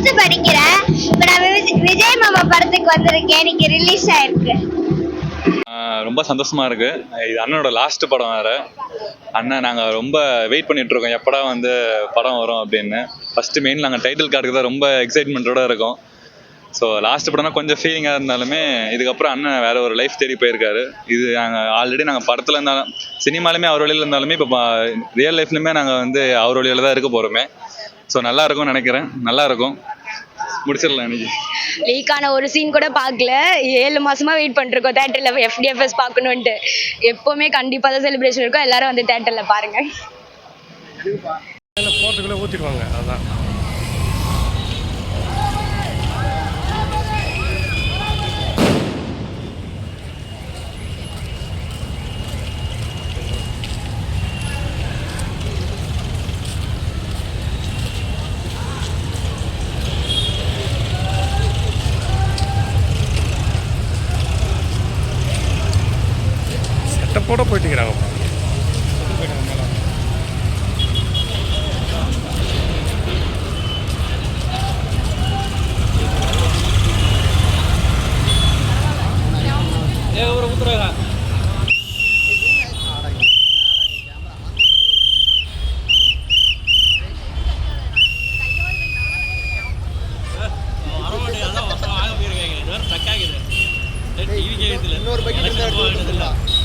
6th படிக்கிறேன். இப்போ நான் விஜய் மாமா படத்துக்கு வந்திருக்கேன். இன்னைக்கு ரிலீஸ் ஆயிருக்கு. ரொம்ப சந்தோஷமா இருக்கு. இது அண்ணனோட லாஸ்ட் படம் வேற. அண்ணன் நாங்கள் ரொம்ப வெயிட் பண்ணிட்டு இருக்கோம் எப்படா வந்து படம் வரும் அப்படின்னு. ஃபர்ஸ்ட் மெயின் நாங்கள் டைட்டில் கார்டுக்கு தான் ரொம்ப எக்ஸைட்மெண்ட்டோட இருக்கோம். ஸோ லாஸ்ட் படம்னா கொஞ்சம் ஃபீலிங்காக இருந்தாலுமே இதுக்கப்புறம் அண்ணன் வேற ஒரு லைஃப் தேடி போயிருக்காரு. இது நாங்கள் ஆல்ரெடி நாங்கள் படத்தில் இருந்தாலும் சினிமாலுமே அவர் வழியில் இருந்தாலுமே இப்போ ரியல் லைஃப்லையுமே நாங்கள் வந்து அவர் வழியில் தான் இருக்க போகிறோமே. ஸோ நல்லா இருக்கும்னு நினைக்கிறேன். நல்லா இருக்கும், முடிச்சிடலாம். இன்னைக்கு லீக்கான ஒரு சீன் கூட பார்க்கல. 7 மாசமா வெயிட் பண்ணிருக்கோம் தேட்டரில் FDFS பார்க்கணுன்ட்டு. எப்போவுமே கண்டிப்பாக தான் செலிப்ரேஷன் இருக்கும். எல்லாரும் வந்து தேட்டரில் பாருங்க. போட்டுக்குள்ளே ஊற்றிடுவாங்க. அதுதான் செட்டப்போட போயிட்டுக்கிறாங்க. இன்னொரு பக்கெட்